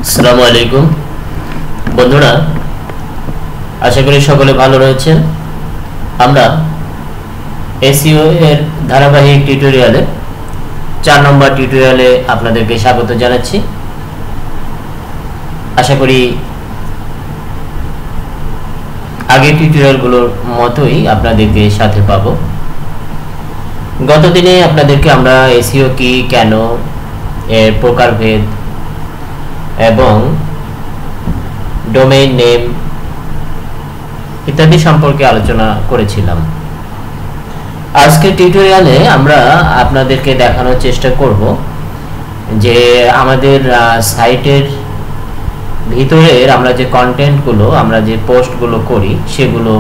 আসসালামু আলাইকুম বন্ধুরা, আশা করি সকলে ভালো রয়েছেন। আমরা এসইও এর ধারাবাহিক টিউটোরিয়ালে 4 নম্বর টিউটোরিয়ালে আপনাদেরকে স্বাগত জানাচ্ছি। আশা করি আগের টিউটোরিয়ালগুলোর মতোই আপনাদেরকে সাথে পাবো। গত দিনে আপনাদেরকে আমরা এসইও কি, কেন, এর প্রকারভেদ এবং ডোমেইন নেম ইত্যাদি সম্পর্কে আলোচনা করেছিলাম। আজকের টিউটোরিয়ালে আমরা আপনাদেরকে দেখানোর চেষ্টা করব যে আমাদের সাইটের ভিতরের আমরা যে কন্টেন্টগুলো, আমরা যে পোস্টগুলো করি সেগুলো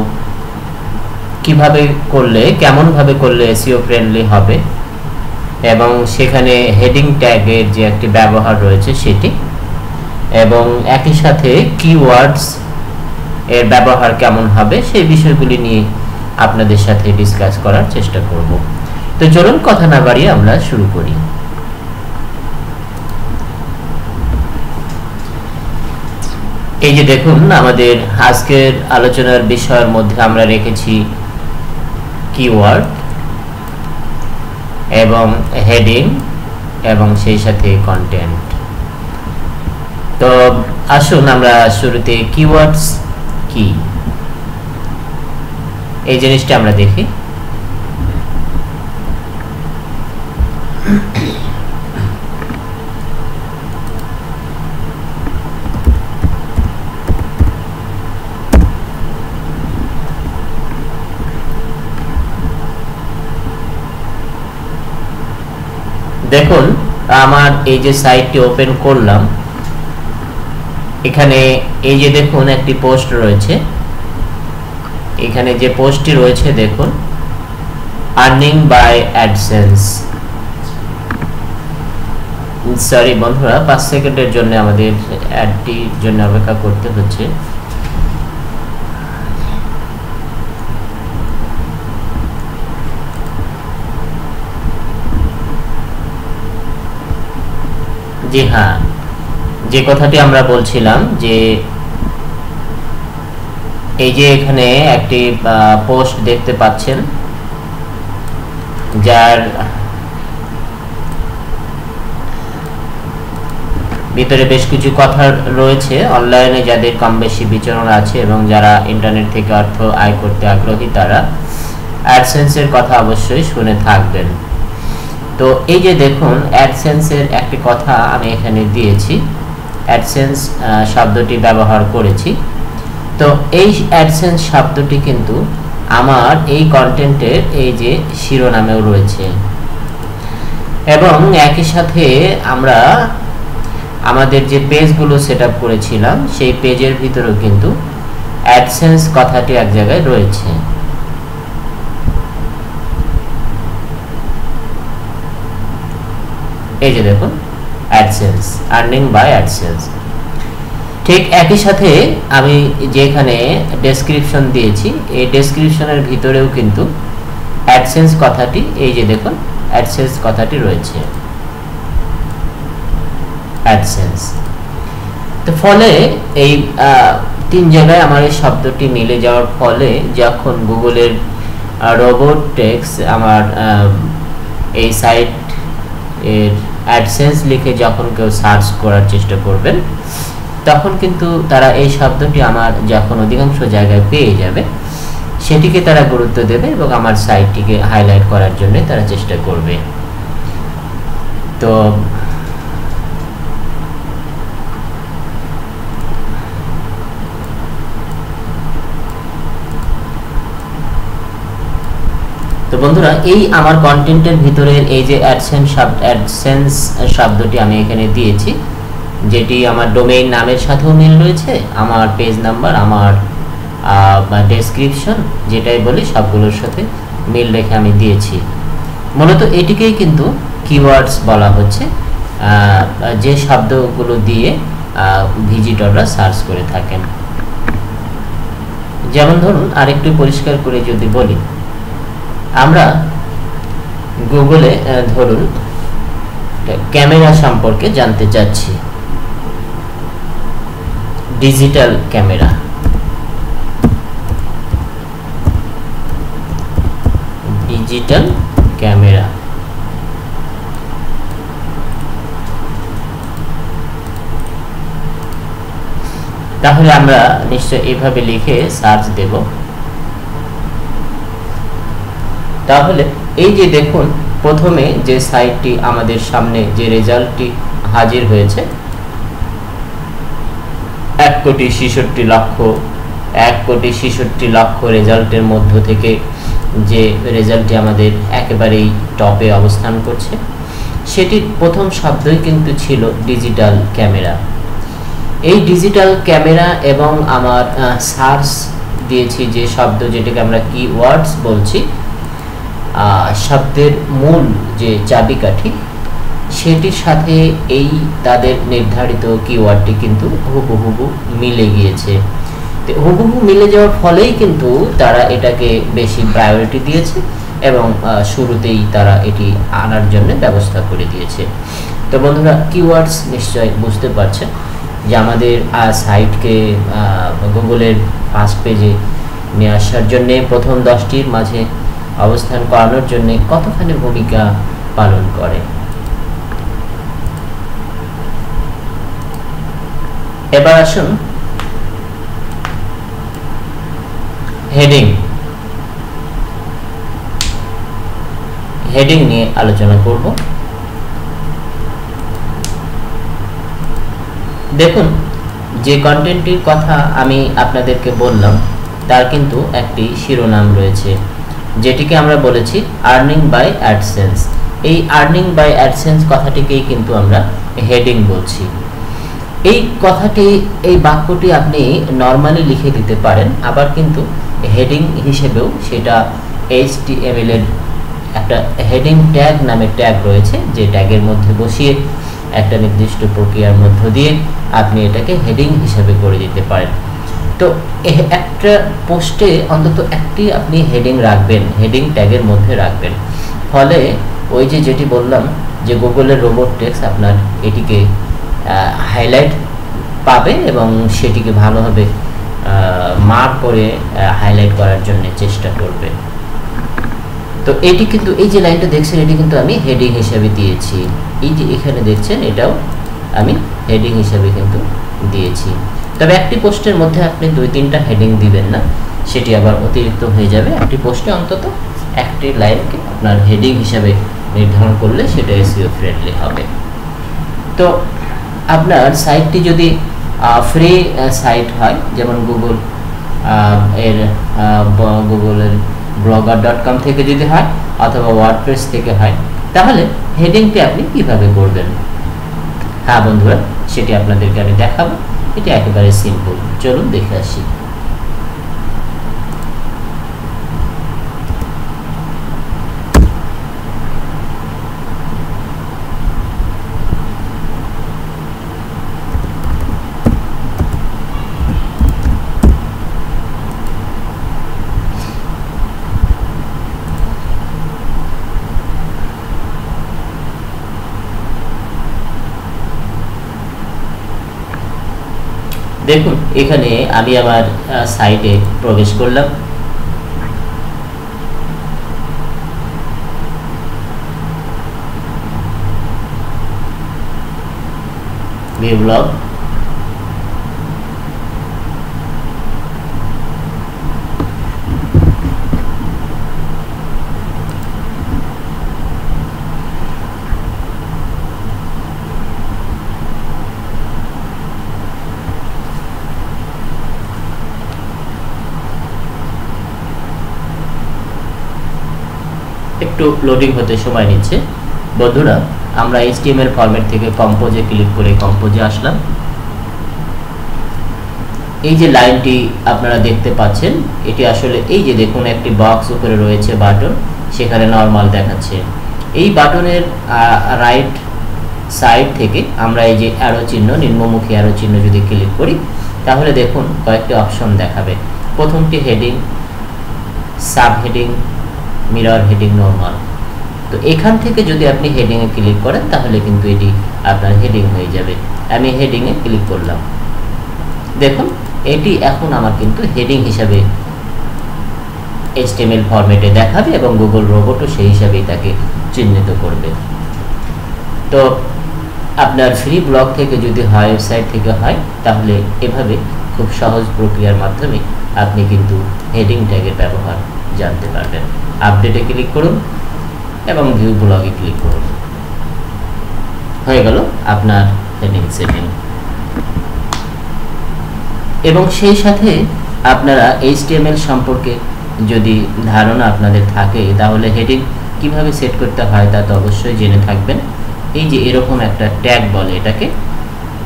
কিভাবে করলে, কেমনভাবে করলে এসইও ফ্রেন্ডলি হবে এবং সেখানে হেডিং ট্যাগের যে একটি ব্যবহার রয়েছে সেটি, এবং একই সাথে কিওয়ার্ডস এর ব্যবহার কেমন হবে সেই বিষয়গুলি নিয়ে আপনাদের সাথে ডিসকাস করার চেষ্টা করব। তো চলুন কথা না বাড়িয়ে আমরা শুরু করি। এই যে দেখুন, আমাদের আজকের আলোচনার বিষয়ের মধ্যে আমরা রেখেছি কিওয়ার্ড এবং হেডিং এবং সেই সাথে কন্টেন্ট। তো আসুন আমরা শুরুতে কিওয়ার্ডস কি এই জিনিসটা আমরা দেখি। দেখুন, আমার এই যে সাইটটি ওপেন করলাম, এখানে এই যে দেখুন একটি পোস্ট রয়েছে। এখানে যে পোস্টটি রয়েছে দেখুন, আর্নিং বাই অ্যাডসেন্স। সরি বন্ধুরা, 5 সেকেন্ডের জন্য আমাদের অ্যাডটির জন্য অপেক্ষা করতে হচ্ছে। জি হ্যাঁ, যে কথাটি আমরা বলছিলাম যে এই যে এখানে একটি পোস্ট দেখতে পাচ্ছেন যার ভিতরে বেশ কিছু কথা রয়েছে। অনলাইনে যাদের কম বেশি বিচরণ আছে এবং যারা ইন্টারনেট থেকে অর্থ আয় করতে আগ্রহী তারা অ্যাডসেন্সের কথা অবশ্যই শুনে থাকবেন। তো এই যে দেখুন, অ্যাডসেন্সের একটি কথা আমি এখানে দিয়েছি, অ্যাডসেন্স শব্দটি ব্যবহার করেছি। তো এই অ্যাডসেন্স শব্দটি কিন্তু আমার এই কন্টেন্টের এই যে শিরোনামেও রয়েছে, এবং একই সাথে আমরা আমাদের যে পেজগুলো সেটআপ করেছিলাম সেই পেজের ভিতরেও কিন্তু অ্যাডসেন্স কথাটি এক জায়গায় রয়েছে। এই যে দেখুন, অ্যাডসেন্স, আর্নিং বাই অ্যাডসেন্স। ঠিক একই সাথে আমি যেখানে ডেসক্রিপশন দিয়েছি এই ডেসক্রিপশনের ভিতরেও কিন্তু অ্যাডসেন্স কথাটি, এই যে দেখুন অ্যাডসেন্স কথাটি রয়েছে, অ্যাডসেন্স। তো ফলে এই 3 জায়গায় আমার এই শব্দটি মিলে যাওয়ার ফলে যখন গুগলের রোবট টেক্সট আমার এই সাইট এর অ্যাডসেন্স লিখে যখন কেউ সার্চ করার চেষ্টা করবেন তখন কিন্তু তারা এই শব্দটি আমার যখন অধিকাংশ জায়গায় পেয়ে যাবে সেটিকে তারা গুরুত্ব দেবে এবং আমার সাইটটিকে হাইলাইট করার জন্য তারা চেষ্টা করবে। তো বন্ধুরা, এই আমার কন্টেন্টের ভিতরের এই যে অ্যাডসেন্স শব্দটি আমি এখানে দিয়েছি, যেটি আমার ডোমেইন নামের সাথেও মিল রয়েছে, আমার পেজ নাম্বার, আমার ডেসক্রিপশন যেটাই বলি সবগুলোর সাথে মিল রেখে আমি দিয়েছি। মূলত এটিকেই কিন্তু কিওয়ার্ডস বলা হচ্ছে, যে শব্দগুলো দিয়ে ভিজিটররা সার্চ করে থাকেন। যেমন ধরুন, আরেকটু পরিষ্কার করে যদি বলি, আমরা গুগলে ধরুন ক্যামেরা সম্পর্কে জানতে চাচ্ছি, ডিজিটাল ক্যামেরা, ডিজিটাল ক্যামেরা। তাহলে আমরা নিশ্চয় এইভাবে লিখে সার্চ দেব। তাহলে এই যে দেখুন প্রথমে যে সাইটটি আমাদের সামনে যে রেজাল্টটি হাজির হয়েছে 1,66,00,000 রেজাল্টের মধ্য থেকে যে রেজাল্টটি আমাদের একেবারেই টপে অবস্থান করছে, সেটির প্রথম শব্দই কিন্তু ছিল ডিজিটাল ক্যামেরা। এই ডিজিটাল ক্যামেরা এবং আমার সার্চ দিয়েছি যে শব্দ, যেটাকে আমরা কিওয়ার্ডস বলছি, শব্দের মূল যে চাবিকাঠি সেটির সাথে এই তাদের নির্ধারিত কিওয়ার্ডটি কিন্তু হুবহু মিলে গিয়েছে। তো হুবহু মিলে যাওয়ার ফলেই কিন্তু তারা এটাকে বেশি প্রায়োরিটি দিয়েছে এবং শুরুতেই তারা এটি আনার জন্য ব্যবস্থা করে দিয়েছে। তো বন্ধুরা, কিওয়ার্ডস নিশ্চয় বুঝতে পারছেন যে আমাদের সাইটকে গুগলের ফার্স্ট পেজে নিয়ে আসার জন্যে, প্রথম 10টির মাঝে অবস্থান করানোর জন্য কতখানি ভূমিকা পালন করে। এবার আসুন হেডিং নিয়ে আলোচনা করব। দেখুন, যে কন্টেন্টটির কথা আমি আপনাদেরকে বললাম তার কিন্তু একটি শিরোনাম রয়েছে, যেটিকে আমরা বলেছি আর্নিং বাই অ্যাডসেন্স। এই আর্নিং বাই অ্যাডসেন্স কথাটিকেই কিন্তু আমরা হেডিং বলছি। এই কথাটি, এই বাক্যটি আপনি নরমালি লিখে দিতে পারেন, আবার কিন্তু হেডিং হিসেবেও সেটা HTML এর একটা হেডিং ট্যাগ নামে ট্যাগ রয়েছে, যে ট্যাগের মধ্যে বসিয়ে একটা নির্দিষ্ট প্রক্রিয়ার মধ্য দিয়ে আপনি এটাকে হেডিং হিসেবে করে দিতে পারেন। তো একটা পোস্টে অন্তত একটি আপনি হেডিং রাখবেন, হেডিং ট্যাগের মধ্যে রাখবেন। ফলে ওই যেটি বললাম যে গুগলের রোবট টেক্সট আপনার এটিকে হাইলাইট পাবে এবং সেটিকে ভালোভাবে মার্ক করে হাইলাইট করার জন্য চেষ্টা করবে। তো এটি কিন্তু, এই যে লাইনটা দেখছেন, এটি কিন্তু আমি হেডিং হিসেবে দিয়েছি। এই যে এখানে দেখছেন, এটাও আমি হেডিং হিসেবে কিন্তু দিয়েছি। তবে একটি পোস্টের মধ্যে আপনি 2-3টা হেডিং দিবেন না, সেটি আবার অতিরিক্ত হয়ে যাবে। একটি পোস্টে অন্তত একটি লাইনকে আপনার হেডিং হিসেবে নির্ধারণ করলে সেটা SEO ফ্রেন্ডলি হবে। তো আপনার সাইটটি যদি ফ্রি সাইট হয়, যেমন গুগলের blogger.com থেকে যদি হয় অথবা ওয়ার্ডপ্রেস থেকে হয়, তাহলে হেডিংটি আপনি কিভাবে করবেন? হ্যাঁ বন্ধুরা, সেটি আপনাদেরকে আমি দেখাবো। এটা একেবারে সিম্পল, চলুন দেখে আসি। দেখুন, এখানে আমি আমার সাইটে প্রবেশ করলাম। ভিউ ব্লগ, একটু লোডিং হতে সময় নিচ্ছে। বন্ধুরা, আমরা HTML ফরম্যাট থেকে কম্পোজে ক্লিক করে কম্পোজে আসলাম। এই যে লাইনটি আপনারা দেখতে পাচ্ছেন, এটি আসলে এই যে দেখুন একটি বক্স উপরে রয়েছে বাটন, সেখানে নরমাল দেখাচ্ছে। এই বাটনের রাইট সাইড থেকে আমরা এই যে অ্যারো চিহ্ন, নিম্নমুখী অ্যারো চিহ্ন যদি ক্লিক করি, তাহলে দেখুন কয়েকটি অপশন দেখাবে। প্রথমটি heading, sub heading, mirror heading, normal. তো এখান থেকে যদি আপনি হেডিংয়ে ক্লিক করেন তাহলে কিন্তু এটি আপনার হেডিং হয়ে যাবে। আমি হেডিংয়ে ক্লিক করলাম। দেখুন এটি এখন আমার কিন্তু হেডিং হিসাবে HTML ফরম্যাটে দেখাবে এবং গুগল রোবটও সেই হিসাবেই তাকে চিহ্নিত করবে। তো আপনার ফ্রি ব্লগ থেকে যদি হয়, ওয়েবসাইট থেকে হয়, তাহলে এভাবে খুব সহজ প্রক্রিয়ার মাধ্যমে আপনি কিন্তু হেডিং ট্যাগের ব্যবহার জানতে পারবেন। আপডেটে ক্লিক করুন এবং ভিউ ব্লগে ক্লিক করুন, হয়ে গেল আপনার হেডিং সেটিং। এবং সেই সাথে আপনারা HTML সম্পর্কে যদি ধারণা আপনাদের থাকে তাহলে হেডিং কিভাবে সেট করতে হয় তা তো অবশ্যই জেনে থাকবেন। এই যে এরকম একটা ট্যাগ বলে, এটাকে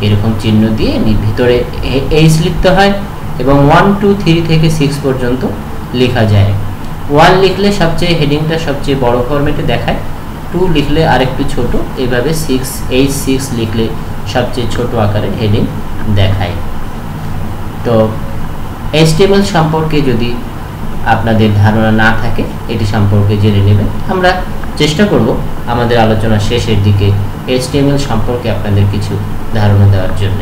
এরকম চিহ্ন দিয়ে ভিতরে H লিখতে হয় এবং 1 2 3 থেকে 6 পর্যন্ত লেখা যায়। 1 লিখলে সবচেয়ে হেডিংটা সবচেয়ে বড় ফরম্যাটে দেখায়, 2 লিখলে আরেকটু ছোট, এইভাবে 6 লিখলে সবচেয়ে ছোট আকারে হেডিং দেখায়। তো HTML সম্পর্কে যদি আপনাদের ধারণা না থাকে এটি সম্পর্কে জেনে নেবেন। আমরা চেষ্টা করব আমাদের আলোচনা শেষের দিকে HTML সম্পর্কে আপনাদের কিছু ধারণা দেওয়ার জন্য।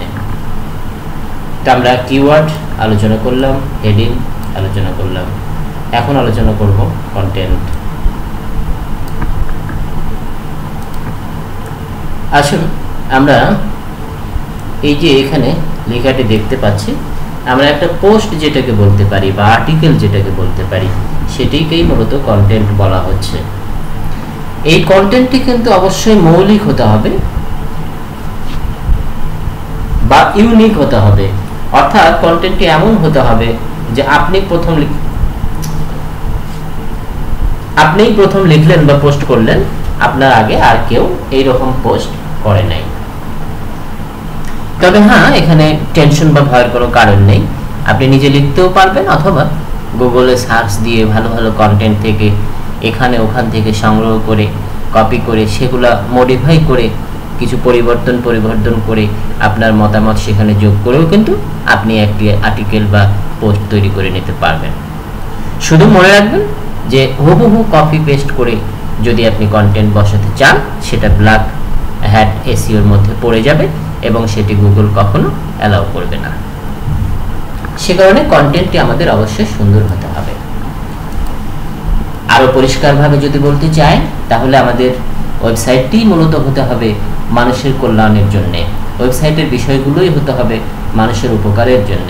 তো আমরা কিওয়ার্ড আলোচনা করলাম, হেডিং আলোচনা করলাম, এখন আলোচনা করব কন্টেন্ট। আসুন আমরা এই যে এখানে লেখাটি দেখতে পাচ্ছি, আমরা একটা পোস্ট যেটাকে বলতে পারি বা আর্টিকেল যেটাকে বলতে পারি সেটিকেই মূলত কন্টেন্ট বলা হচ্ছে। এই কন্টেন্টটি কিন্তু অবশ্যই মৌলিক হতে হবে বা ইউনিক হতে হবে, অর্থাৎ কন্টেন্টটি এমন হতে হবে যে আপনিই প্রথম লিখলেন বা পোস্ট করলেন, আপনার আগে আর কেউ এই রকম পোস্ট করে নাই। তবে হ্যাঁ, এখানে টেনশন বা ভয়ের কোনো কারণ নেই, আপনি নিজে লিখতেও পারবেন অথবা গুগলে সার্চ দিয়ে ভালো ভালো কন্টেন্ট থেকে এখানে ওখান থেকে সংগ্রহ করে কপি করে সেগুলা মডিফাই করে কিছু পরিবর্তন করে আপনার মতামত সেখানে যোগ করেও কিন্তু আপনি একটি আর্টিকেল বা পোস্ট তৈরি করে নিতে পারবেন। শুধু মনে রাখবেন যে হুবহু কপি পেস্ট করে যদি আপনি কন্টেন্ট বসাতে চান সেটা ব্ল্যাক হ্যাট এসইওর মধ্যে পড়ে যাবে এবং সেটি গুগল কখনো অ্যালাউ করবে না। সে কারণে কন্টেন্টটি আমাদের অবশ্যই সুন্দর হতে হবে। আরো পরিষ্কারভাবে যদি বলতে চাই তাহলে আমাদের ওয়েবসাইটটি মূলত হতে হবে মানুষের কল্যাণের জন্য, ওয়েবসাইটের বিষয়গুলোই হতে হবে মানুষের উপকারের জন্য,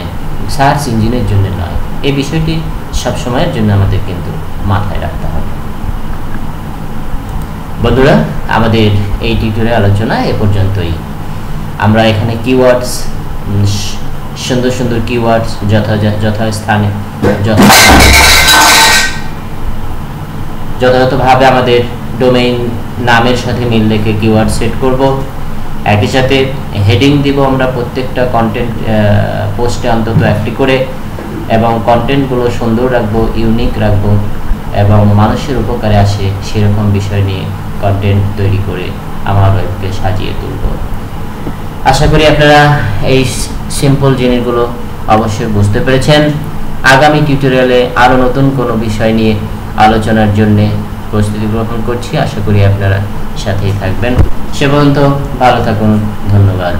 সার্চ ইঞ্জিনের জন্য নয়। এই বিষয়টি সবসময়ের জন্য আমাদের কিন্তু মাথায় রাখতে হবে। বন্ধুরা, আমাদের এই টিউটোরিয়াল আলোচনা এ পর্যন্তই। আমরা এখানে কিওয়ার্ডস, সুন্দর সুন্দর কিওয়ার্ডস যথাস্থানে যথাযথভাবে আমাদের ডোমেইন নামের সাথে মিল রেখে কিওয়ার্ড সেট করব। একই সাথে হেডিং দিব আমরা প্রত্যেকটা কন্টেন্ট পোস্টে অন্তত একটি করে, এবং কন্টেন্টগুলো সুন্দর রাখবো, ইউনিক রাখবো এবং মানুষের উপকারে আসে সেরকম বিষয় নিয়ে কন্টেন্ট তৈরি করে আমার ওয়েবকে সাজিয়ে তুলব। আশা করি আপনারা এই সিম্পল জিনিসগুলো অবশ্যই বুঝতে পেরেছেন। আগামী টিউটোরিয়ালে আরও নতুন কোনো বিষয় নিয়ে আলোচনার জন্য প্রস্তুতি গ্রহণ করছি। আশা করি আপনারা সাথেই থাকবেন। সে পর্যন্ত ভালো থাকুন। ধন্যবাদ।